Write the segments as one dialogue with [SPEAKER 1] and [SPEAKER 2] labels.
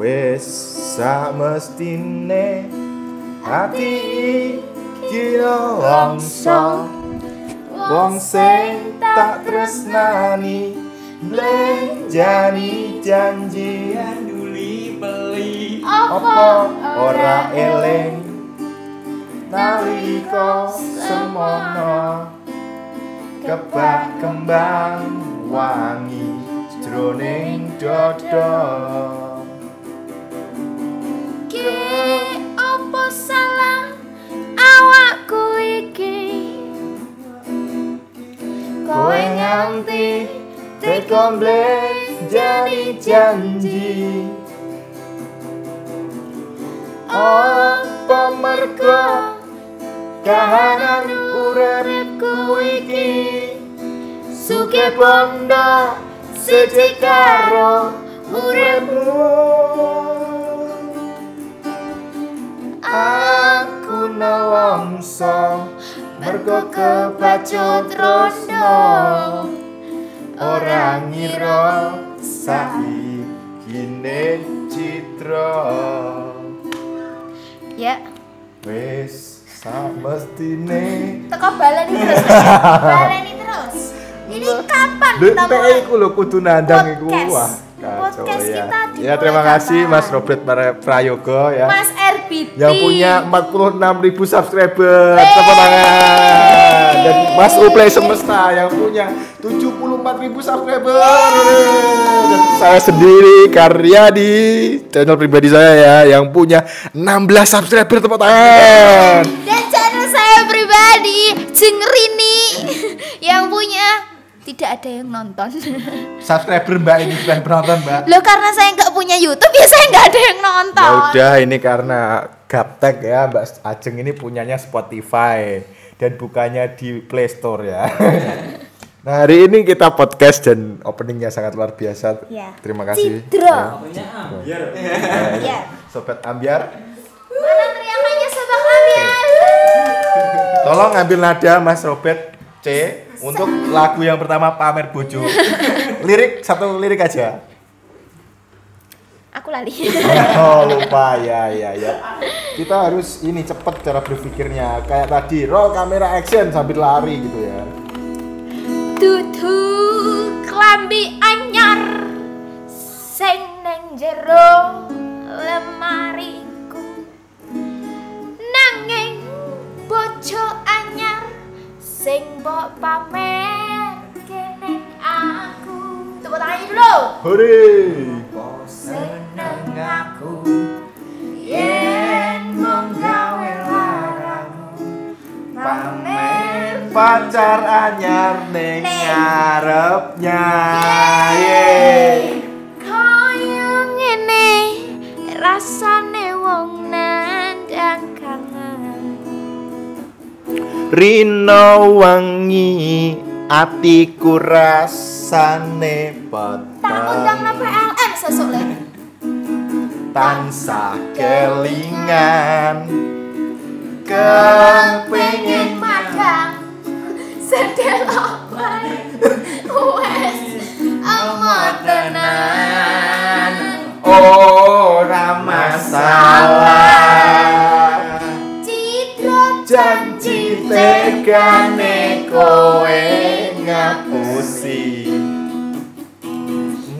[SPEAKER 1] Wes samestine ati iki longso wong sing tak tresnani blenjani janji
[SPEAKER 2] nuli beli
[SPEAKER 1] apa ora eling nalika semono kebak kembang wangi jroning dada
[SPEAKER 3] apa salah awakku iki kowe nganti
[SPEAKER 1] teko blenjani janji apa mergo kahanan uripku iki suke bondo sejak karo uripmu aku nelongso mergo kebacut tresno ora ngira saikine citra
[SPEAKER 3] ya
[SPEAKER 1] wis samestine
[SPEAKER 3] teko baleni terus ini kapan kita
[SPEAKER 1] mulai iku lho kudu nandang iku wah
[SPEAKER 3] podcast
[SPEAKER 1] ya.
[SPEAKER 3] kita dimulai
[SPEAKER 1] Ya terima kasih Mas Robert Prayogo ya.
[SPEAKER 3] Mas RBT
[SPEAKER 1] yang punya 46.000 subscriber. Tepuk tangan. Dan Mas Uplay Semesta yang punya 74.000 subscriber. Dan saya sendiri karya di channel pribadi saya ya yang punya 16 subscriber. Tepuk tangan.
[SPEAKER 3] Dan channel saya pribadi Jengrini yang punya tidak ada yang nonton.
[SPEAKER 1] Subscriber Mbak ini bukan penonton Mbak.
[SPEAKER 3] Loh karena saya nggak punya YouTube ya saya nggak ada yang nonton.
[SPEAKER 1] Ya udah ini karena gaptek ya Mbak Ajeng ini punyanya Spotify dan bukannya di Play Store ya. Nah hari ini kita podcast dan openingnya sangat luar biasa.
[SPEAKER 3] Ya.
[SPEAKER 1] Terima kasih.
[SPEAKER 3] Cidro.
[SPEAKER 1] Ya. Sobat Ambiar.
[SPEAKER 3] Mana teriakannya Sobat Ambiar?
[SPEAKER 1] Tolong ambil nada Mas Robert C untuk lagu yang pertama Pamer Bojo. Satu lirik aja.
[SPEAKER 3] Aku lali.
[SPEAKER 1] Oh lupa ya. Kita harus ini cepet cara berpikirnya. Kayak tadi roll kamera action sambil lari gitu ya.
[SPEAKER 3] Dudu klambi anyar sing nang jero lemariku nanging bojo anyar sing mbok pamer kene aku. Tepuk tangannya dulu.
[SPEAKER 1] Hore.
[SPEAKER 3] Seneng aku yen mung gawe larangmu pamer
[SPEAKER 1] Pacar anyar ning ngarepnya.
[SPEAKER 3] kaya ngene rasane wong nandang kangen.
[SPEAKER 1] Rino wangi atiku rasane
[SPEAKER 3] Tak undang
[SPEAKER 1] peteng
[SPEAKER 3] PLN sesuk le.
[SPEAKER 1] tansah kelingan kepengin
[SPEAKER 3] Madang sedelok wae wes amot tenan.
[SPEAKER 1] ora masalah
[SPEAKER 3] Cidro
[SPEAKER 1] janji tegane kowe ngapusi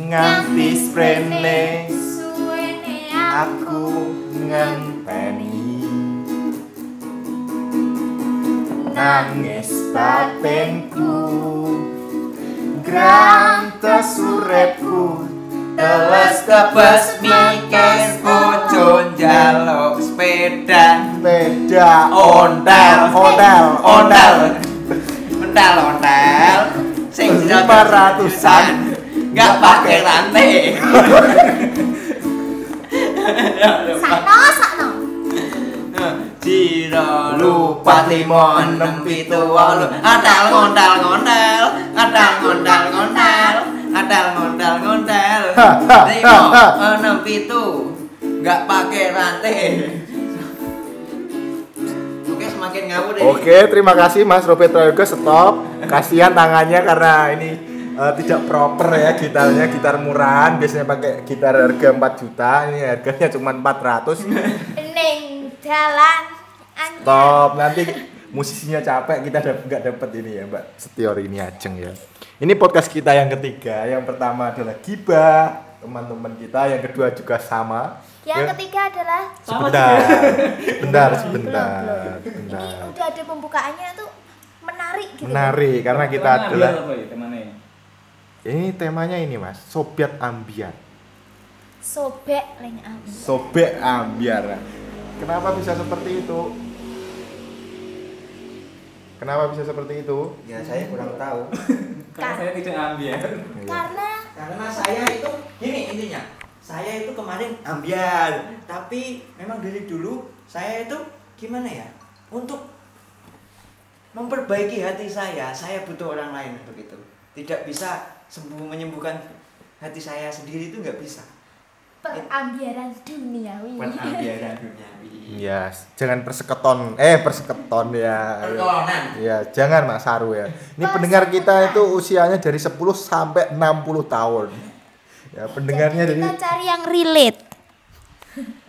[SPEAKER 1] nganti sprene
[SPEAKER 3] suwene
[SPEAKER 1] aku ngenteni nangis batinku grantes uripku
[SPEAKER 2] teles kebes mikes bojo njaluk sepeda
[SPEAKER 1] ontel
[SPEAKER 2] sing
[SPEAKER 1] 500-an
[SPEAKER 2] nggak pakai rantai.
[SPEAKER 3] sakno
[SPEAKER 2] Ciro lupa limon 6 7 8 adal ngondal limo 6 7 nggak pakai rantai. Oke semakin makin ngawur ini.
[SPEAKER 1] Oke, terima kasih Mas Robert Prayoga, stop. Kasihan tangannya karena ini tidak proper ya gitarnya, gitar murahan. Biasanya pakai gitar harga 4 juta, ini harganya cuma 400.
[SPEAKER 3] Neng jalan anjir.
[SPEAKER 1] Stop, nanti musisinya capek, kita nggak dapet ini ya Mbak Setior ini Ajeng ya. Ini podcast kita yang ketiga. Yang pertama adalah gibah teman-teman kita, yang kedua juga sama.
[SPEAKER 3] Yang ketiga adalah
[SPEAKER 1] sebentar.
[SPEAKER 3] ini udah ada pembukaannya tuh menarik gitu.
[SPEAKER 1] Menarik karena kita
[SPEAKER 4] Temanya
[SPEAKER 1] adalah
[SPEAKER 4] ambiar apa ya temanya?
[SPEAKER 1] ini temanya ini Mas, Sobat Ambiar.
[SPEAKER 3] Sobek leng ambiar.
[SPEAKER 1] Sobek Ambiar. Kenapa bisa seperti itu? Kenapa bisa seperti itu?
[SPEAKER 2] Ya saya kurang tahu.
[SPEAKER 4] Karena saya tidak ambiar.
[SPEAKER 3] Karena
[SPEAKER 2] saya itu gini intinya. Saya itu kemarin ambiar, tapi memang dari dulu saya itu gimana ya? Untuk memperbaiki hati saya butuh orang lain untuk itu. Tidak bisa menyembuhkan hati saya sendiri itu nggak bisa.
[SPEAKER 3] perambiaran duniawi.
[SPEAKER 2] Perambiaran duniawi.
[SPEAKER 1] Ya, jangan perseketon ya.
[SPEAKER 2] Perkolonan.
[SPEAKER 1] Ya, jangan Mas Saru ya. Ini pendengar kita itu usianya dari 10 sampai 60 tahun. Ya, pendengarnya
[SPEAKER 3] Jadi
[SPEAKER 1] dari
[SPEAKER 3] kita cari yang relate.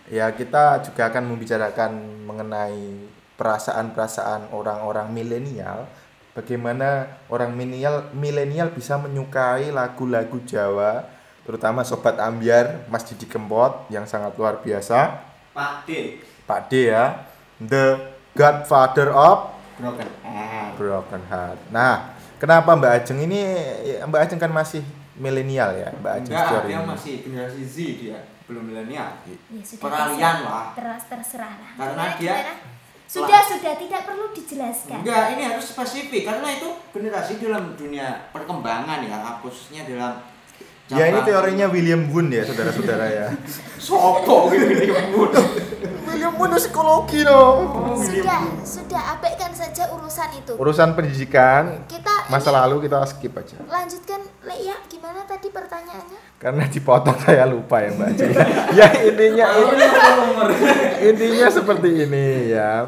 [SPEAKER 1] ya, kita juga akan membicarakan mengenai perasaan-perasaan orang-orang milenial. Bagaimana orang milenial bisa menyukai lagu-lagu Jawa, terutama Sobat Ambiar, Mas Didi Kempot yang sangat luar biasa. Pak D ya, the godfather of broken heart. Nah, kenapa Mbak Ajeng ini? Mbak Ajeng kan masih milenial ya, Mbak Ajeng.
[SPEAKER 2] Enggak, dia masih generasi Z, dia belum milenial.
[SPEAKER 3] Ya, sudah
[SPEAKER 2] Peralihan lah.
[SPEAKER 3] Terserah lah.
[SPEAKER 2] Karena
[SPEAKER 3] Gimana,
[SPEAKER 2] dia
[SPEAKER 3] gimana? Sudah tidak perlu dijelaskan.
[SPEAKER 2] Enggak, ini harus spesifik karena itu generasi dalam dunia perkembangan ya, khususnya dalam
[SPEAKER 1] Ya, ini teorinya William Wundt ya, saudara-saudara ya.
[SPEAKER 2] Sopo gitu William Wundt.
[SPEAKER 1] William Wundt psikologi dong.
[SPEAKER 3] Sudah abaikan saja urusan itu.
[SPEAKER 1] Urusan pendidikan,
[SPEAKER 3] Kita
[SPEAKER 1] masa
[SPEAKER 3] ini
[SPEAKER 1] lalu kita skip aja.
[SPEAKER 3] lanjutkan, Le, ya, gimana tadi pertanyaannya?
[SPEAKER 1] Karena dipotong saya lupa ya Mbak Ajeng. Ya intinya seperti ini ya.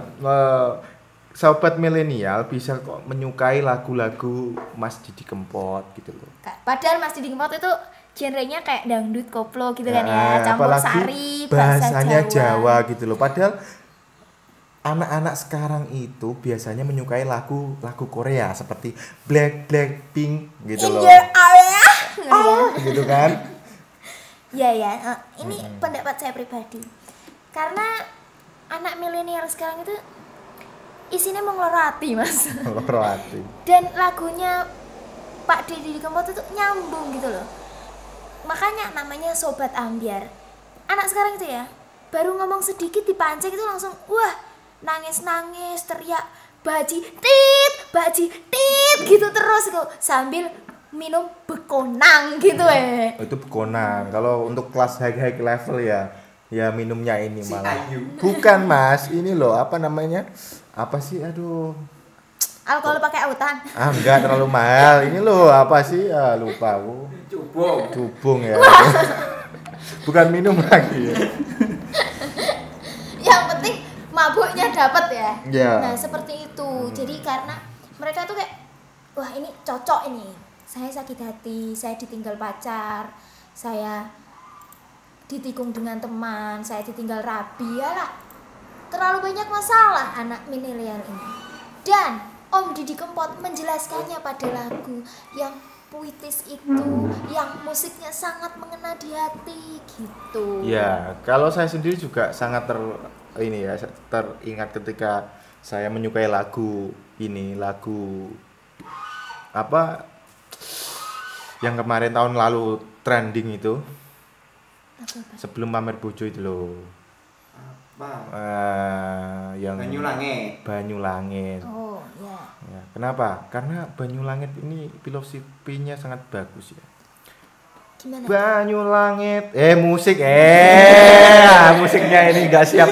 [SPEAKER 1] Sobat milenial bisa kok menyukai lagu-lagu Mas Didi Kempot gitu loh.
[SPEAKER 3] Padahal Mas Didi Kempot itu genrenya kayak dangdut koplo gitu kan ya,
[SPEAKER 1] Nah,
[SPEAKER 3] campur
[SPEAKER 1] apalagi
[SPEAKER 3] sari, bahasa
[SPEAKER 1] bahasanya
[SPEAKER 3] Jawa.
[SPEAKER 1] Jawa gitu loh. Padahal anak-anak sekarang itu biasanya menyukai lagu Korea seperti Blackpink gitu
[SPEAKER 3] In
[SPEAKER 1] loh.
[SPEAKER 3] your area.
[SPEAKER 1] Gitu kan?
[SPEAKER 3] Ya, ini pendapat saya pribadi. Karena anak milenial sekarang itu isinya mengelorati, Mas.
[SPEAKER 1] Mengelorati.
[SPEAKER 3] Dan lagunya Pak Didi Kempot itu nyambung gitu loh. Makanya namanya Sobat Ambiar. Anak sekarang itu ya, baru ngomong sedikit dipancing itu langsung wah, nangis-nangis, teriak baji tit gitu terus gitu sambil minum bekonang gitu
[SPEAKER 1] Itu bekonang. Kalau untuk kelas high level ya minumnya ini
[SPEAKER 2] Si
[SPEAKER 1] malah.
[SPEAKER 2] Ayu.
[SPEAKER 1] Bukan Mas, ini loh apa namanya? Apa sih? Aduh.
[SPEAKER 3] alkohol pakai autan.
[SPEAKER 1] Enggak terlalu mahal. Ini loh apa sih? Lupa aku. Cubung ya. Bukan minum lagi ya.
[SPEAKER 3] Yang penting mabuknya dapat ya.
[SPEAKER 1] Ya.
[SPEAKER 3] Nah, seperti itu. Jadi karena mereka tuh kayak wah, ini cocok ini. Saya sakit hati, saya ditinggal pacar, saya ditikung dengan teman, saya ditinggal rabi, ya lah. Terlalu banyak masalah anak milenial ini. Dan Om Didi Kempot menjelaskannya pada lagu yang puitis itu, yang musiknya sangat mengena di hati gitu.
[SPEAKER 1] Ya, kalau saya sendiri juga sangat teringat ketika saya menyukai lagu apa yang kemarin tahun lalu trending itu. Sebelum pamer bojo itu loh. Yang Banyu Langit.
[SPEAKER 3] Oh, ya.
[SPEAKER 1] Ya, kenapa? Karena Banyu Langit ini filosofinya sangat bagus ya.
[SPEAKER 3] Gimana?
[SPEAKER 1] Banyu Langit. Musik. Musiknya ini enggak siap.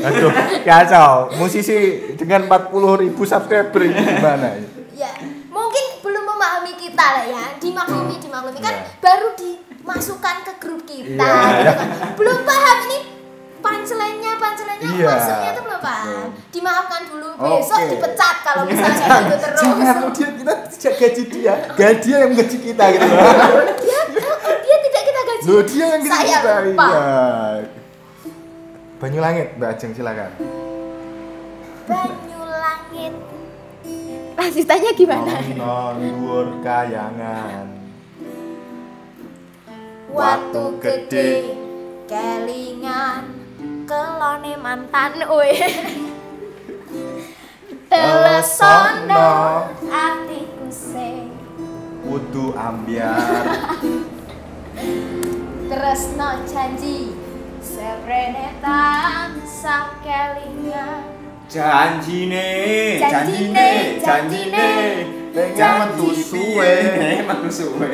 [SPEAKER 1] Aduh, kacau. Musisi dengan 40.000 subscriber ini gimana ya?
[SPEAKER 3] Ya, mungkin belum memahami kita lah ya. Dimaklumi kan
[SPEAKER 1] Ya.
[SPEAKER 3] baru dimasukkan ke grup kita
[SPEAKER 1] Iya.
[SPEAKER 3] gitu kan. Belum paham ini punchline-nya
[SPEAKER 1] Iya.
[SPEAKER 3] maksudnya itu belum paham. Dimaafkan dulu,
[SPEAKER 1] Oke.
[SPEAKER 3] besok dipecat kalau misalnya gitu terus.
[SPEAKER 1] Jangan, kita tidak gaji dia yang gaji kita gitu.
[SPEAKER 3] Dia tidak kita gaji.
[SPEAKER 1] Loh, dia yang gaji
[SPEAKER 3] Saya
[SPEAKER 1] kita.
[SPEAKER 3] lupa.
[SPEAKER 1] Iya. Banyulangit, Mbak Ajeng silakan.
[SPEAKER 3] Banyulangit. Lanjutannya gimana?
[SPEAKER 1] Ono dhuwur kayangan.
[SPEAKER 3] Watu gede kelingan kelone mantan telesono atiku sing
[SPEAKER 1] Kudu ambyar.
[SPEAKER 3] tresno janji seprene tansah kelingan
[SPEAKER 2] Janjine.
[SPEAKER 1] Metu suwe.
[SPEAKER 2] Metu suwe.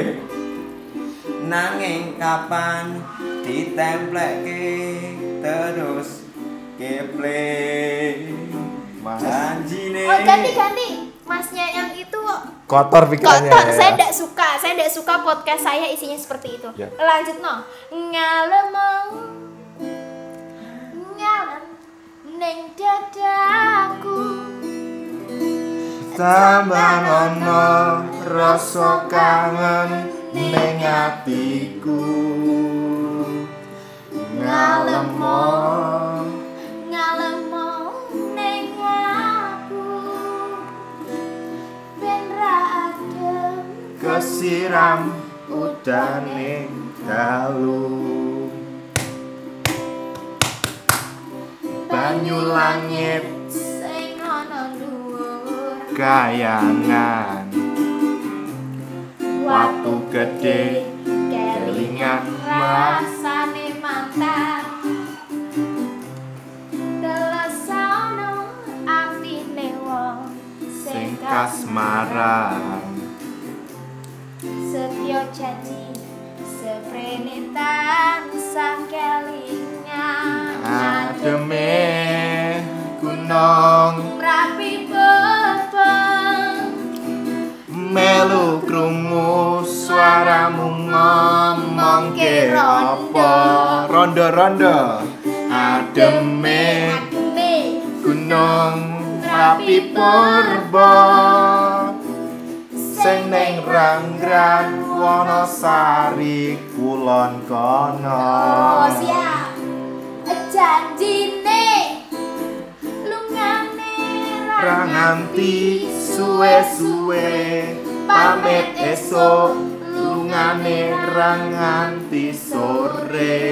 [SPEAKER 2] Nanging kapan ditemplekke terus keple.
[SPEAKER 1] Mas.
[SPEAKER 2] Janjine.
[SPEAKER 3] oh ganti masnya yang itu
[SPEAKER 1] Kotor pikirannya
[SPEAKER 3] kotor
[SPEAKER 1] ya.
[SPEAKER 3] saya tidak suka podcast saya isinya seperti itu
[SPEAKER 1] Ya.
[SPEAKER 3] lanjut no ngalem ning dadaku
[SPEAKER 1] Sampeyan ono rasa kangen ning atiku. Ngalemo
[SPEAKER 3] ning aku ben ra adem
[SPEAKER 1] kesiram udane dalu. Banyu langit
[SPEAKER 3] sing ana dhuwur
[SPEAKER 1] kayangan. Watu gede kelingan
[SPEAKER 3] rasane mantan telesono atine wong
[SPEAKER 1] sing kasmaran.
[SPEAKER 3] setyo janji seprene tansah kelingan
[SPEAKER 1] Ademe gunung
[SPEAKER 3] rapi bebeng
[SPEAKER 1] melu krungu suaramu ngomong ke apa rondo-rondo ademe gunung rapi purba sing ning ranggrang Wonosari kulon kono.
[SPEAKER 3] oh siap janjine lungane
[SPEAKER 1] Ra nganti suwe-suwe pamit esok lungane ra nganti sore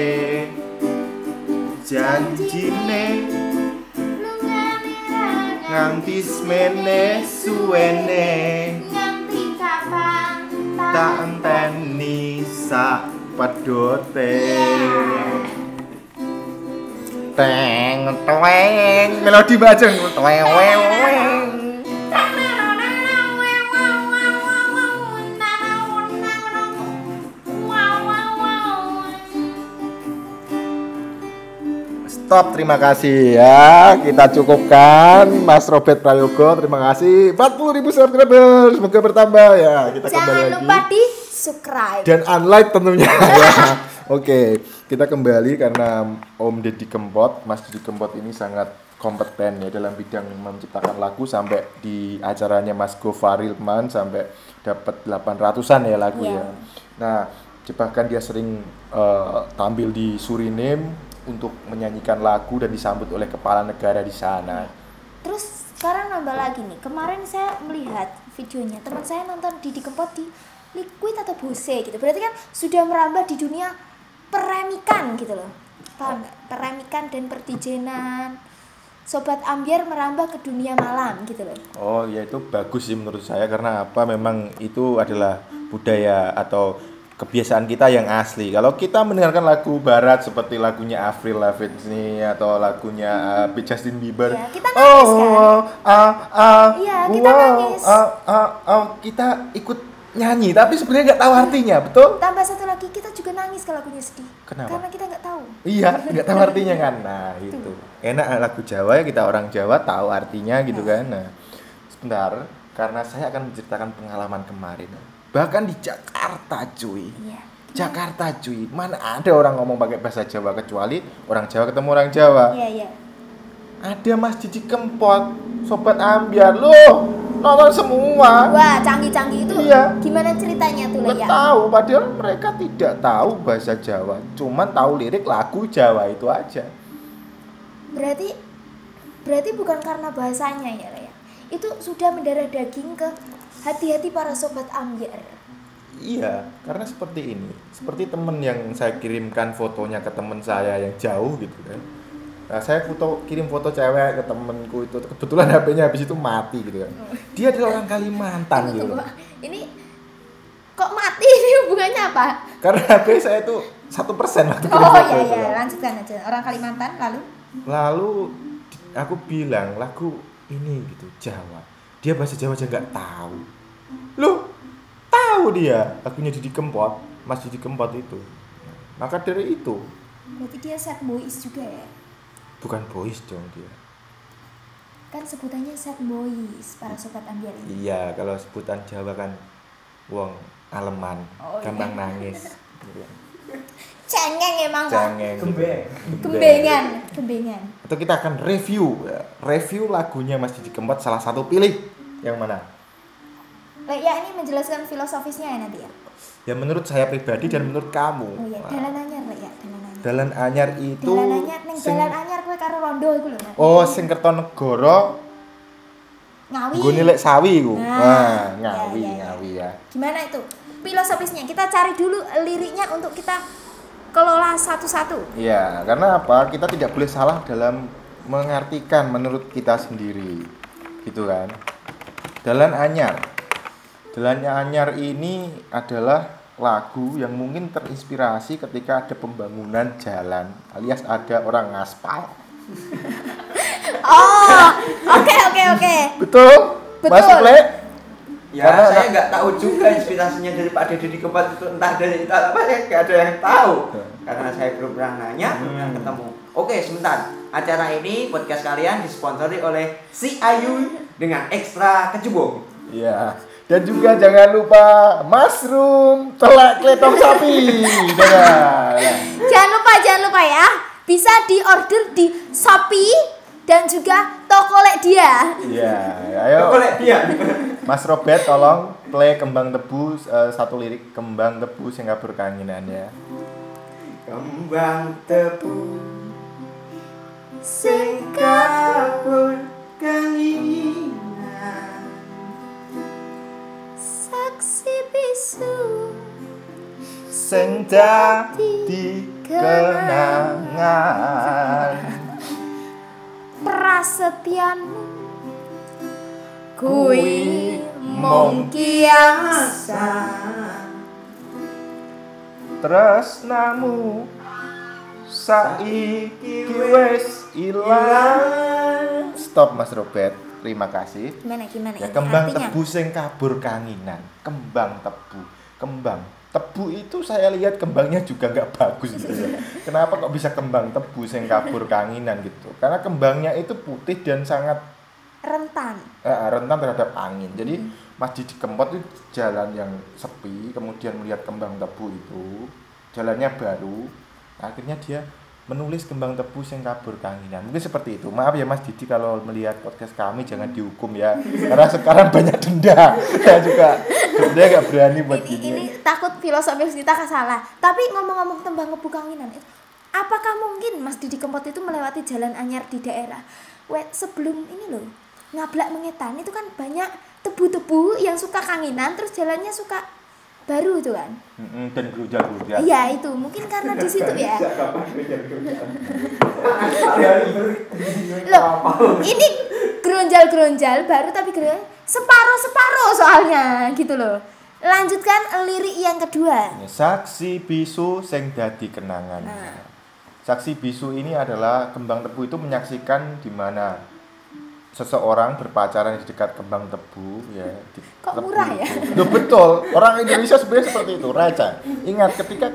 [SPEAKER 1] janjine
[SPEAKER 3] lungane
[SPEAKER 1] nganti semene suwene
[SPEAKER 3] nganti kapan
[SPEAKER 1] tak enteni sak pedote teng tweng melodi bajeng tweng Stop, terima kasih ya. Kita cukupkan Mas Robert Prayogo, terima kasih. 40.000 subscriber, semoga bertambah ya. Kita kembali
[SPEAKER 3] jangan
[SPEAKER 1] lagi.
[SPEAKER 3] lupa di subscribe
[SPEAKER 1] Dan unlike tentunya ya. Oke, kita kembali karena Om Deddy Kempot, Mas Deddy Kempot ini sangat kompeten ya dalam bidang menciptakan lagu sampai di acaranya Mas Gofarilman sampai dapat 800-an ya lagu
[SPEAKER 3] Iya.
[SPEAKER 1] ya. Nah, bahkan dia sering tampil di Suriname untuk menyanyikan lagu dan disambut oleh kepala negara di sana.
[SPEAKER 3] terus sekarang nambah lagi nih kemarin saya melihat videonya teman saya nonton Didi Kempot di Liquid atau Bose gitu berarti kan sudah merambah di dunia peremikan gitu loh paham nggak? Peremikan dan perdijenan Sobat Ambiar merambah ke dunia malam gitu loh
[SPEAKER 1] Oh ya itu bagus sih menurut saya karena apa memang itu adalah budaya atau kebiasaan kita yang asli. Kalau kita mendengarkan lagu barat seperti lagunya Avril Lavigne atau lagunya Justin Bieber,
[SPEAKER 3] ya, kita nangis Iya, kita nangis.
[SPEAKER 1] kita ikut nyanyi tapi sebenarnya nggak tahu artinya, betul?
[SPEAKER 3] tambah satu lagi kita juga nangis kalau lagunya sedih
[SPEAKER 1] Kenapa?
[SPEAKER 3] karena kita nggak tahu
[SPEAKER 1] Iya, nggak tahu artinya kan. Nah, itu. Enak lagu Jawa ya kita orang Jawa tahu artinya gitu kan. Nah, sebentar karena saya akan menceritakan pengalaman kemarin. Bahkan di Jakarta, cuy.
[SPEAKER 3] iya
[SPEAKER 1] Jakarta cuy, mana ada orang ngomong pakai bahasa Jawa kecuali orang Jawa ketemu orang Jawa.
[SPEAKER 3] Iya.
[SPEAKER 1] Ada Masjid Cikempot, Sobat Ambyar loh, nonton semua.
[SPEAKER 3] Wah, canggih-canggih itu.
[SPEAKER 1] Iya.
[SPEAKER 3] Gimana ceritanya tuh,
[SPEAKER 1] Nggak
[SPEAKER 3] ya?
[SPEAKER 1] tahu, padahal mereka tidak tahu bahasa Jawa, cuman tahu lirik lagu Jawa itu aja.
[SPEAKER 3] Berarti bukan karena bahasanya ya, Le, ya. Itu sudah mendarah daging ke hati-hati para sobat Ambyar.
[SPEAKER 1] Iya, karena seperti ini, seperti temen yang saya kirimkan fotonya ke temen saya yang jauh gitu kan. Nah, saya kirim foto cewek ke temenku itu, kebetulan HP-nya habis itu mati gitu kan. Dia adalah orang Kalimantan gitu.
[SPEAKER 3] Tunggu. Ini kok mati, ini hubungannya apa?
[SPEAKER 1] Karena HP saya itu 1% waktu kirim
[SPEAKER 3] Oh
[SPEAKER 1] foto itu
[SPEAKER 3] iya,
[SPEAKER 1] kan.
[SPEAKER 3] lanjutkan aja. Orang Kalimantan
[SPEAKER 1] Lalu aku bilang lagu ini gitu Jawa. Dia bahasa Jawa aja nggak tahu. Loh, tahu dia lagunya Didi Kempot, Mas Didi Kempot itu. Maka dari itu,
[SPEAKER 3] berarti dia sad boys juga ya?
[SPEAKER 1] bukan boys dong dia.
[SPEAKER 3] Kan sebutannya sad boys para sobat Ambyar ini.
[SPEAKER 1] Iya, kalau sebutan Jawa kan wong aleman,
[SPEAKER 3] Oh, iya.
[SPEAKER 1] gampang nangis.
[SPEAKER 3] Cengeng emang Pak.
[SPEAKER 1] Cengeng.
[SPEAKER 3] Gembengan.
[SPEAKER 1] Atau kita akan review lagunya Mas Didi Kempot, salah satu pilih yang mana?
[SPEAKER 3] Le, ya ini menjelaskan filosofisnya ya nanti ya.
[SPEAKER 1] Ya menurut saya pribadi dan menurut kamu.
[SPEAKER 3] Oh iya, dalan anyar Le ya, dalan anyar.
[SPEAKER 1] Dalan Anyar itu
[SPEAKER 3] Dalan anyar ning dalan anyar kowe karo rondo iku lho. Nat.
[SPEAKER 1] Oh, sing Kertonegoro
[SPEAKER 3] Ngawi.
[SPEAKER 1] nggone lek sawi iku.
[SPEAKER 3] Nah,
[SPEAKER 1] Ngawi,
[SPEAKER 3] ya.
[SPEAKER 1] Ngawi ya.
[SPEAKER 3] Gimana itu? Filosofisnya kita cari dulu liriknya untuk kita kelola satu-satu.
[SPEAKER 1] Iya, karena apa? Kita tidak boleh salah dalam mengartikan menurut kita sendiri. Gitu kan. Dalan Anyar. Dalan Anyar ini adalah lagu yang mungkin terinspirasi ketika ada pembangunan jalan alias ada orang ngaspal.
[SPEAKER 3] Oh, oke.
[SPEAKER 1] Betul?
[SPEAKER 3] Betul.
[SPEAKER 1] Mas Ple?
[SPEAKER 2] Ya,
[SPEAKER 1] Karena
[SPEAKER 2] saya nggak tahu juga inspirasinya dari Pak Didi Kempot itu entah dari apa, saya nggak ada yang tahu. Karena saya belum pernah nanya, belum pernah ketemu. Oke, sebentar. Acara ini podcast kalian disponsori oleh Si Ayu dengan ekstra kecubung.
[SPEAKER 1] Iya. Dan juga jangan lupa mushroom telak kletong sapi. Dadah.
[SPEAKER 3] Jangan lupa ya. Bisa diorder di Shopee dan juga toko lek dia.
[SPEAKER 1] Iya, ayo.
[SPEAKER 2] Boleh dia.
[SPEAKER 1] Mas Robert tolong play Kembang Tebu satu lirik Kembang Tebu sing kabur kanginan ya.
[SPEAKER 2] Kembang tebu sing kabur kanginan.
[SPEAKER 3] Saksi bisu
[SPEAKER 1] Sing dadi kenangan.
[SPEAKER 3] prasetyanmu kuwi mung kiasa.
[SPEAKER 1] Tresnamu saiki wis ilang. Stop Mas Robert. Terima kasih.
[SPEAKER 3] Gimana
[SPEAKER 1] Ya,
[SPEAKER 3] ini
[SPEAKER 1] kembang
[SPEAKER 3] artinya?
[SPEAKER 1] tebu sing kabur kanginan. Kembang tebu. Kembang tebu itu saya lihat kembangnya juga nggak bagus gitu ya. Kenapa kok bisa kembang tebu sing kabur kanginan gitu? Karena kembangnya itu putih dan sangat
[SPEAKER 3] rentan.
[SPEAKER 1] rentan terhadap angin. Jadi Mas Didi Kempot itu jalan yang sepi, kemudian melihat kembang tebu itu, jalannya baru, akhirnya dia menulis kembang tebu sing kabur kanginan. Mungkin seperti itu. Maaf ya Mas Didi kalau melihat podcast kami jangan dihukum ya. Karena sekarang banyak denda. Saya juga dia nggak berani buat
[SPEAKER 3] Ini
[SPEAKER 1] gini.
[SPEAKER 3] takut filosofis kita salah. Tapi ngomong-ngomong tembang kebu kanginan, apakah mungkin Mas Didi Kempot itu melewati jalan anyar di daerah? Sebelum ini loh, Ngablak Mengetan itu kan banyak tebu-tebu yang suka kanginan, terus jalannya suka baru itu kan.
[SPEAKER 1] Dan gerujal-gerujal.
[SPEAKER 3] Iya itu mungkin karena di situ ya. Loh, ini geronjal-geronjal baru tapi separuh-separuh soalnya gitu loh. Lanjutkan lirik yang kedua.
[SPEAKER 1] Saksi bisu sing dadi kenangan.
[SPEAKER 3] Nah.
[SPEAKER 1] Saksi bisu ini adalah kembang tebu itu menyaksikan di mana seseorang berpacaran di dekat kembang tebu ya.
[SPEAKER 3] Kok murah ya?
[SPEAKER 1] Loh, betul. Orang Indonesia sebenarnya seperti itu, Raja. Ingat ketika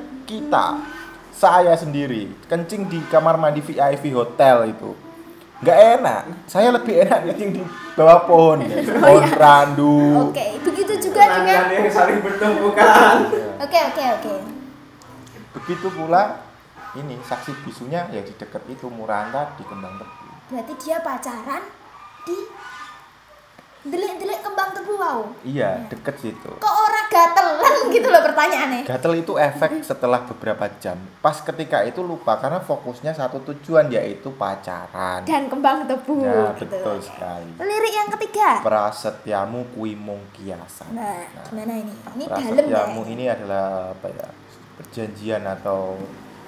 [SPEAKER 1] saya sendiri kencing di kamar mandi VIP hotel itu. Nggak enak. Saya lebih enak kencing di bawah pohon ya. Pohon randu.
[SPEAKER 3] Oke, begitu juga dengan
[SPEAKER 2] Tangan yang saling bertemu kan.
[SPEAKER 3] Oke.
[SPEAKER 1] Begitu pula ini saksi bisunya ya di dekat itu Murahan tadi Kembang Tebu.
[SPEAKER 3] Berarti dia pacaran di delik-delik Kembang Tebu wow.
[SPEAKER 1] Iya, deket situ.
[SPEAKER 3] Kok ora gatelan gitu loh pertanyaannya.
[SPEAKER 1] Gatel itu efek setelah beberapa jam. Pas ketika itu lupa karena fokusnya satu tujuan yaitu pacaran.
[SPEAKER 3] Dan Kembang Tebu.
[SPEAKER 1] Nah,
[SPEAKER 3] gitu.
[SPEAKER 1] betul sekali.
[SPEAKER 3] Lirik yang ketiga.
[SPEAKER 1] Prasetyamu kui mung kiasan.
[SPEAKER 3] Nah, gimana ini? Ini dalam ya.
[SPEAKER 1] Prasetyamu ini adalah apa ya? Perjanjian atau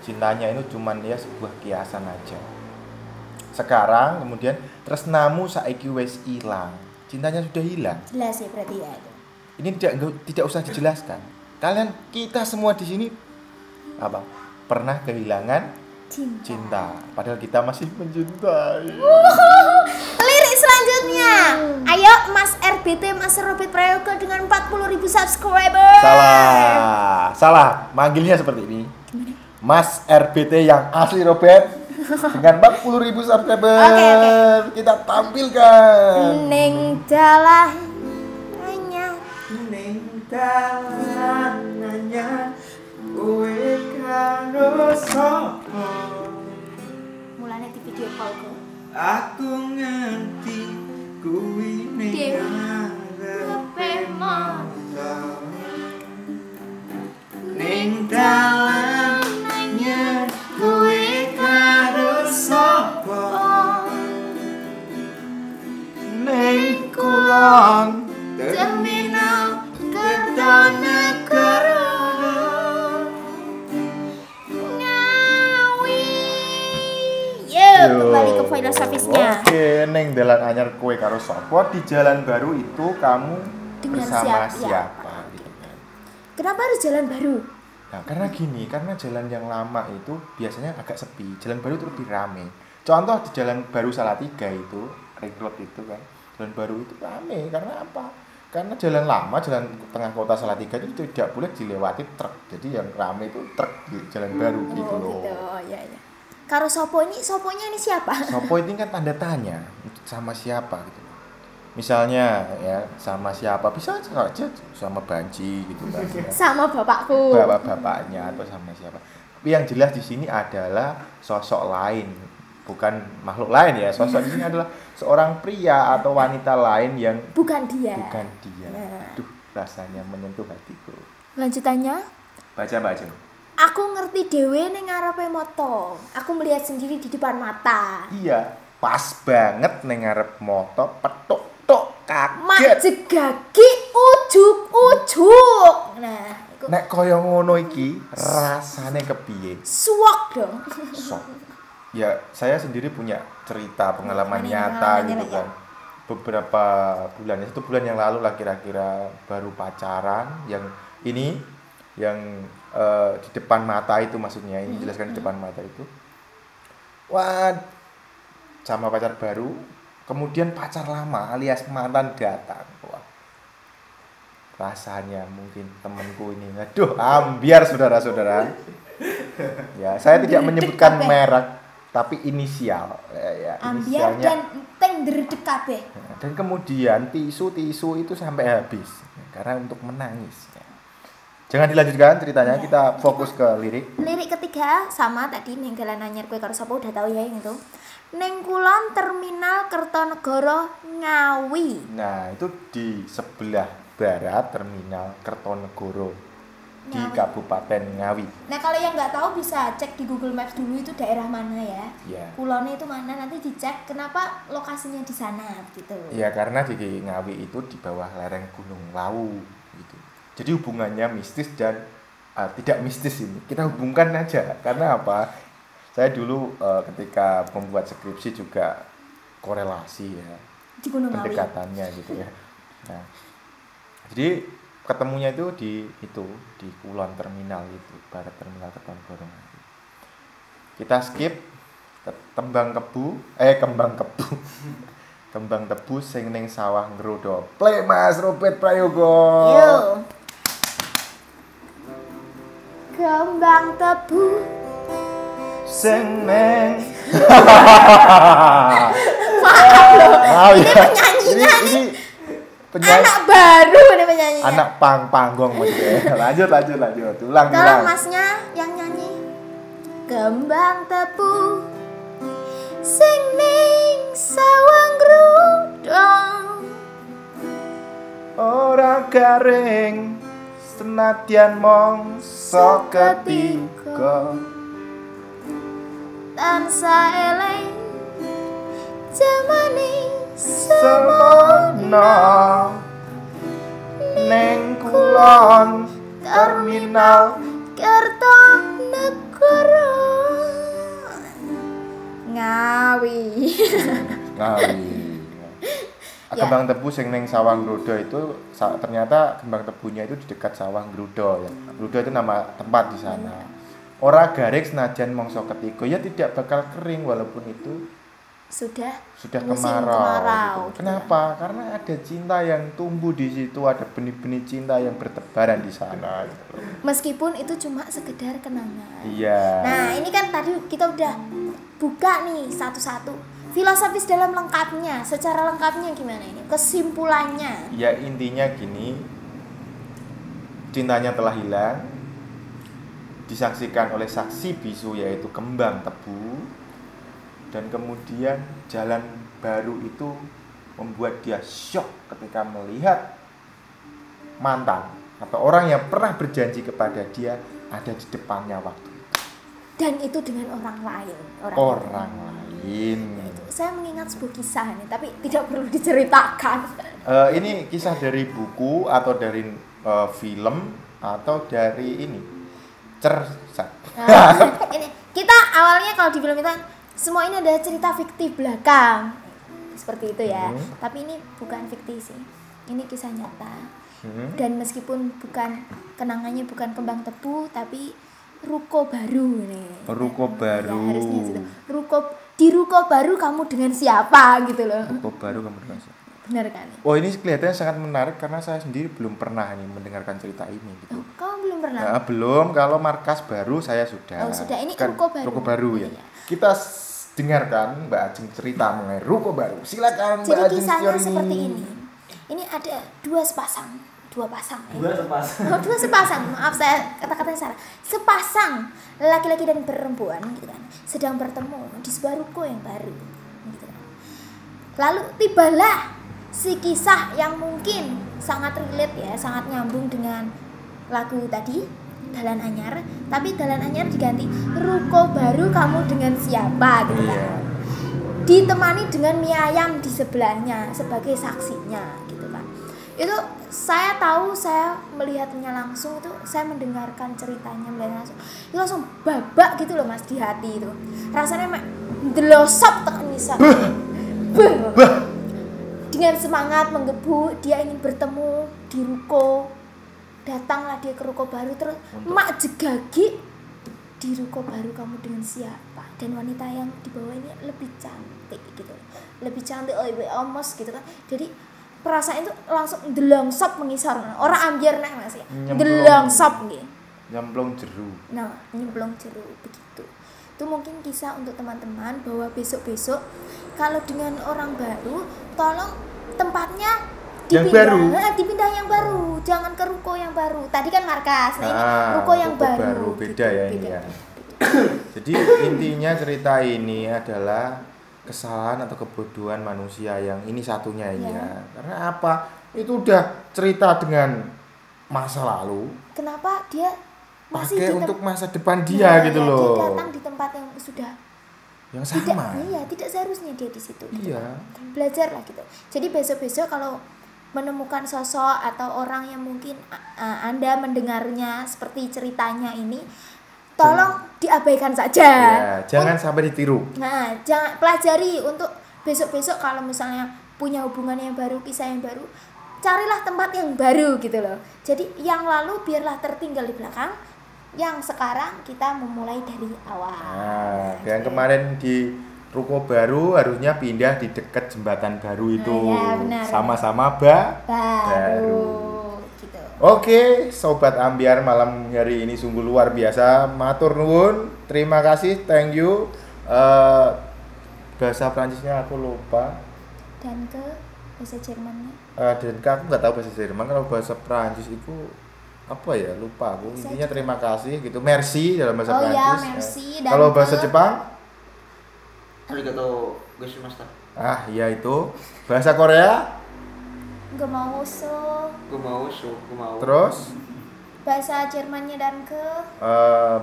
[SPEAKER 1] cintanya itu cuman ya sebuah kiasan aja. Sekarang kemudian tresnamu saiki wis ilang. Cintanya sudah hilang.
[SPEAKER 3] Jelas ya berarti ya itu.
[SPEAKER 1] Ini tidak usah dijelaskan. Kita semua di sini apa? Pernah kehilangan cinta. Padahal kita masih mencintai.
[SPEAKER 3] Lirik selanjutnya. Ayo Mas RBT Mas Robert Prayoga dengan 40.000 subscriber.
[SPEAKER 1] Salah. Manggilnya seperti ini. Mas RBT yang asli Robert dengan 40.000 subscriber.
[SPEAKER 3] Oke.
[SPEAKER 1] Kita tampilkan.
[SPEAKER 3] Ning dalan anyar.
[SPEAKER 2] Ning dalan anyar kowe karo sapa?
[SPEAKER 3] Mulane di video call kok.
[SPEAKER 2] Aku ngerti kuwi ning ngarepe mata. Ning dalan anyar kowe karo sapa? Ning kulon terminal Kertanegara.
[SPEAKER 3] Ngawi. Yuk, kembali ke filosofisnya.
[SPEAKER 1] Oke, neng dalan anyar kowe karo sapa? Di jalan baru itu kamu
[SPEAKER 3] Dengan
[SPEAKER 1] bersama
[SPEAKER 3] siapa?
[SPEAKER 1] siapa? Gitu kan.
[SPEAKER 3] Kenapa harus jalan baru?
[SPEAKER 1] Nah, karena gini, karena jalan yang lama itu biasanya agak sepi, jalan baru itu lebih rame. Contoh di jalan baru Salatiga itu, ring road itu kan, jalan baru itu rame, karena apa? Karena jalan lama, jalan tengah kota Salatiga itu tidak boleh dilewati truk. Jadi yang rame itu truk di jalan baru gitu loh.
[SPEAKER 3] Gitu, ya. Karo sopo ini, soponya ini siapa?
[SPEAKER 1] Sopo ini kan tanda tanya, sama siapa gitu. Misalnya ya sama siapa, bisa aja sama Banci gitu kan. Ya.
[SPEAKER 3] Sama bapakku.
[SPEAKER 1] Bapak-bapaknya atau sama siapa. Tapi yang jelas di sini adalah sosok lain, bukan makhluk lain ya. Sosok di sini adalah seorang pria atau wanita lain yang
[SPEAKER 3] Bukan dia.
[SPEAKER 1] Nah. Duh, rasanya menyentuh hatiku.
[SPEAKER 3] Lanjutannya,
[SPEAKER 1] Baca.
[SPEAKER 3] aku ngerti dewe ning ngarepe moto. Aku melihat sendiri di depan mata.
[SPEAKER 1] Iya, pas banget ning ngarep moto petuk tok
[SPEAKER 3] Mak
[SPEAKER 1] kaget.
[SPEAKER 3] jegagi ujuk-ujuk. Nah, iku
[SPEAKER 1] Nek kaya ngono iki rasane kepiye?
[SPEAKER 3] suwok dong.
[SPEAKER 1] Sok. Ya, saya sendiri punya cerita pengalaman nyata
[SPEAKER 3] Pengalaman
[SPEAKER 1] gitu
[SPEAKER 3] nyata,
[SPEAKER 1] kan. Beberapa bulan, 1 bulan yang lalu lah kira-kira baru pacaran yang ini yang di depan mata itu maksudnya ini jelaskan di depan mata itu. Wah, sama pacar baru, kemudian pacar lama alias mantan datang. Wah, rasanya mungkin temanku ini, aduh, ambiar saudara-saudara. Ya, saya tidak menyebutkan merek, tapi inisial. Ya,
[SPEAKER 3] Ambiar
[SPEAKER 1] inisialnya.
[SPEAKER 3] dan teng dredeg kabeh.
[SPEAKER 1] Dan kemudian tisu itu sampai habis karena untuk menangis. Jangan dilanjutkan ceritanya, kita fokus ke lirik.
[SPEAKER 3] Lirik ketiga sama tadi ning dalan anyar kowe karo sapa udah tahu ya yang itu. Ning kulon terminal Kertanegara Ngawi.
[SPEAKER 1] Nah, itu di sebelah barat terminal Kertanegara di
[SPEAKER 3] Ngawi.
[SPEAKER 1] Kabupaten Ngawi.
[SPEAKER 3] Nah, kalau yang nggak tahu bisa cek di Google Maps dulu itu daerah mana ya.
[SPEAKER 1] Ya.
[SPEAKER 3] Kulonnya itu mana nanti dicek kenapa lokasinya di sana gitu.
[SPEAKER 1] Ya, karena di Ngawi itu di bawah lereng Gunung Lawu gitu. Jadi hubungannya mistis dan tidak mistis ini. Kita hubungkan aja. Karena apa? Saya dulu ketika membuat skripsi juga korelasi ya.
[SPEAKER 3] Di Gunung Ngawi.
[SPEAKER 1] Pendekatannya gitu ya. Nah, jadi ketemunya itu di Kulon Terminal itu, barat terminal Kertanegara. Kita skip ke kembang kebu. Kembang tebu sing ning sawah ngrodho. Play Mas Robert Prayoga.
[SPEAKER 3] Yo. Kembang tebu
[SPEAKER 1] Sing neng.
[SPEAKER 3] Maaf loh.
[SPEAKER 1] Wow,
[SPEAKER 3] Ini
[SPEAKER 1] ya.
[SPEAKER 3] penyanyinya
[SPEAKER 1] Ini penyanyi.
[SPEAKER 3] anak baru ini penyanyi.
[SPEAKER 1] Anak panggong maksudnya. lanjut. Ulang.
[SPEAKER 3] Kalau masnya yang nyanyi kembang tebu sing ning sawang grudong
[SPEAKER 1] Ora garing senadyan mongso ketiga
[SPEAKER 3] tansah eling jamane
[SPEAKER 1] semono ning kulon terminal
[SPEAKER 3] Kertanegara Ngawi. Ya.
[SPEAKER 1] Kembang tebu sing ning Sawang Grudo itu ternyata kembang tebunya itu di dekat Sawang Grudo ya. Grudo itu nama tempat di sana. Ora garing senajan mongso ketiga ya tidak bakal kering walaupun itu
[SPEAKER 3] sudah
[SPEAKER 1] kemarau.
[SPEAKER 3] musim kemarau.
[SPEAKER 1] Gitu. Kenapa? Karena ada cinta yang tumbuh di situ, ada benih-benih cinta yang bertebaran di sana. Gitu.
[SPEAKER 3] Meskipun itu cuma sekedar kenangan.
[SPEAKER 1] Iya.
[SPEAKER 3] Nah, ini kan tadi kita udah buka nih satu-satu. Filosofis dalam lengkapnya, secara lengkapnya gimana ini? Kesimpulannya.
[SPEAKER 1] Ya intinya gini, cintanya telah hilang, disaksikan oleh saksi bisu yaitu kembang tebu, dan kemudian jalan baru itu membuat dia syok ketika melihat mantan atau orang yang pernah berjanji kepada dia ada di depannya waktu itu.
[SPEAKER 3] Dan itu dengan orang lain.
[SPEAKER 1] Orang lain.
[SPEAKER 3] Saya mengingat sebuah kisah nih, tapi tidak perlu diceritakan.
[SPEAKER 1] Ini kisah dari buku atau dari film atau dari ini cerita.
[SPEAKER 3] Ini kita awalnya kalau di film itu kan semua ini adalah cerita fiktif belakang, seperti itu ya. Tapi ini bukan fiktif sih, ini kisah nyata. Dan meskipun bukan kenangannya bukan kembang tebu, tapi ruko baru nih.
[SPEAKER 1] Ruko baru.
[SPEAKER 3] Ya, harusnya gitu. Di ruko baru kamu dengan siapa gitu loh.
[SPEAKER 1] Ruko baru kamu dengan siapa?
[SPEAKER 3] Benar kan?
[SPEAKER 1] Oh ini kelihatannya sangat menarik karena saya sendiri belum pernah nih mendengarkan cerita ini gitu.
[SPEAKER 3] Oh, kamu belum pernah?
[SPEAKER 1] Nah, belum. Kalau markas baru saya sudah.
[SPEAKER 3] Oh sudah, ini
[SPEAKER 1] kan,
[SPEAKER 3] ruko baru.
[SPEAKER 1] Ruko baru ya.
[SPEAKER 3] Iya.
[SPEAKER 1] Kita dengarkan Mbak Ajeng cerita mengenai ruko baru. Silakan Mbak
[SPEAKER 3] Jadi
[SPEAKER 1] Ajeng
[SPEAKER 3] kisahnya
[SPEAKER 1] teori
[SPEAKER 3] seperti ini. Ini ada dua sepasang.
[SPEAKER 4] Dua
[SPEAKER 3] sepasang. Maaf saya kata-katanya salah. Sepasang laki-laki dan perempuan gitu kan. Sedang bertemu di sebuah ruko yang baru gitu kan. Lalu tibalah si kisah yang mungkin sangat relate ya, sangat nyambung dengan lagu tadi Dalan Anyar, tapi Dalan Anyar diganti ruko baru kamu dengan siapa gitu kan.
[SPEAKER 1] Iya.
[SPEAKER 3] Ditemani dengan mie ayam di sebelahnya sebagai saksinya gitu kan. Itu saya tahu, saya melihatnya langsung, itu saya mendengarkan ceritanya melihat langsung. Itu langsung babak gitu loh Mas di hati itu. Rasanya mek delosop tekan misal. Dengan semangat menggebu dia ingin bertemu di ruko. Datanglah dia ke ruko baru terus mak jegagi di ruko baru kamu dengan siapa, dan wanita yang di bawah ini lebih cantik gitu, lebih cantik lebih omos gitu kan. Jadi perasaan itu langsung delongsop mengisar, orang ambiar nek Mas ya, delongsop nggih,
[SPEAKER 1] nyemplung jeru.
[SPEAKER 3] nah nyemplung jeru begitu. Itu mungkin kisah untuk teman-teman bahwa besok-besok kalau dengan orang baru tolong tempatnya dipindah yang baru, jangan ke ruko yang baru. Tadi kan markas, ini ruko yang baru.
[SPEAKER 1] Beda ya ini ya. Jadi intinya cerita ini adalah kesalahan atau kebodohan manusia yang ini satunya ini ya. Karena apa? Itu udah cerita dengan masa lalu.
[SPEAKER 3] Kenapa dia masih
[SPEAKER 1] pakai untuk masa depan dia gitu loh.
[SPEAKER 3] Dia datang di tempat yang sudah
[SPEAKER 1] yang sama.
[SPEAKER 3] Tidak seharusnya dia di situ. Gitu.
[SPEAKER 1] Iya.
[SPEAKER 3] Belajarlah gitu. Jadi besok-besok kalau menemukan sosok atau orang yang mungkin Anda mendengarnya seperti ceritanya ini, tolong diabaikan saja.
[SPEAKER 1] Ya, jangan sampai ditiru.
[SPEAKER 3] Nah, jangan, pelajari untuk besok-besok kalau misalnya punya hubungan yang baru, kisah yang baru, carilah tempat yang baru gitu loh. Jadi yang lalu biarlah tertinggal di belakang, yang sekarang kita memulai dari awal.
[SPEAKER 1] Nah, yang kemarin di ruko baru harusnya pindah di dekat jembatan baru itu.
[SPEAKER 3] Ya, benar,
[SPEAKER 1] sama-sama baru.
[SPEAKER 3] Gitu.
[SPEAKER 1] Oke, sobat ambiar, malam hari ini sungguh luar biasa. Matur nuwun, terima kasih, thank you. Bahasa Prancisnya aku lupa.
[SPEAKER 3] Dan ke bahasa Jermannya
[SPEAKER 1] Dan aku nggak tahu bahasa Jerman. Kalau bahasa Prancis itu apa ya, lupa aku. Intinya terima kasih gitu, merci dalam bahasa
[SPEAKER 3] Oh iya,
[SPEAKER 1] Prancis.
[SPEAKER 3] merci,
[SPEAKER 1] Nah, kalau
[SPEAKER 3] danke.
[SPEAKER 1] bahasa Jepang,
[SPEAKER 2] Arigato gozaimasu.
[SPEAKER 1] iya itu. Bahasa Korea,
[SPEAKER 3] Gemauso.
[SPEAKER 2] Gumau.
[SPEAKER 1] terus
[SPEAKER 3] Bahasa Jermannya danke.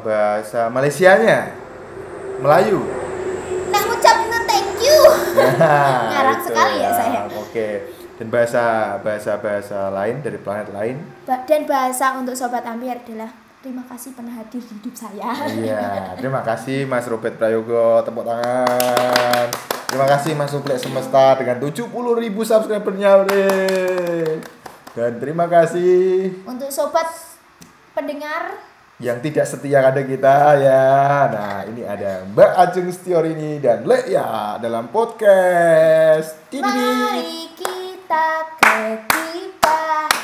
[SPEAKER 1] bahasa Malaysianya, Melayu.
[SPEAKER 3] Nek ngucapin thank you.
[SPEAKER 1] Nah,
[SPEAKER 3] Ngarang
[SPEAKER 1] itu
[SPEAKER 3] sekali ya saya.
[SPEAKER 1] Oke. Dan bahasa lain dari planet lain.
[SPEAKER 3] Dan bahasa untuk Sobat Ambiar adalah terima kasih pernah hadir di hidup saya.
[SPEAKER 1] Iya, terima kasih Mas Robert Prayogo, tepuk tangan. Terima kasih Mas Uplek Semesta dengan 70.000 subscribernya. Dan terima kasih
[SPEAKER 3] Untuk Sobat pendengar
[SPEAKER 1] yang tidak setia pada kita ya. Nah, ini ada Mbak Ajeng Setiorini dan Lea dalam podcast.
[SPEAKER 3] mari kita ke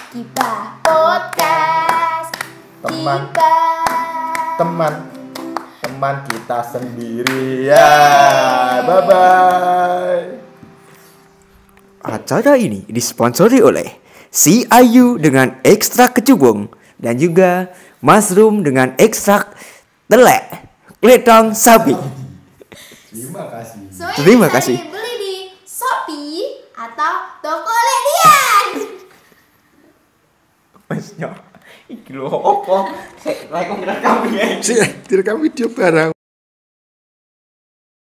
[SPEAKER 3] Kibah Podcast.
[SPEAKER 1] Teman.
[SPEAKER 3] Kibah.
[SPEAKER 1] Teman kita sendiri ya. Bye bye.
[SPEAKER 2] Acara ini disponsori oleh CIU dengan ekstrak kecubung dan juga mushroom dengan ekstrak telek kletong sapi.
[SPEAKER 1] Terima kasih.
[SPEAKER 3] Semuanya
[SPEAKER 2] Terima
[SPEAKER 3] bisa
[SPEAKER 2] kasih.
[SPEAKER 3] dibeli di Shopee atau Tokopedia.
[SPEAKER 2] Masnya, iki lho opo? Sik, rekam ya.
[SPEAKER 1] Direkam video barang.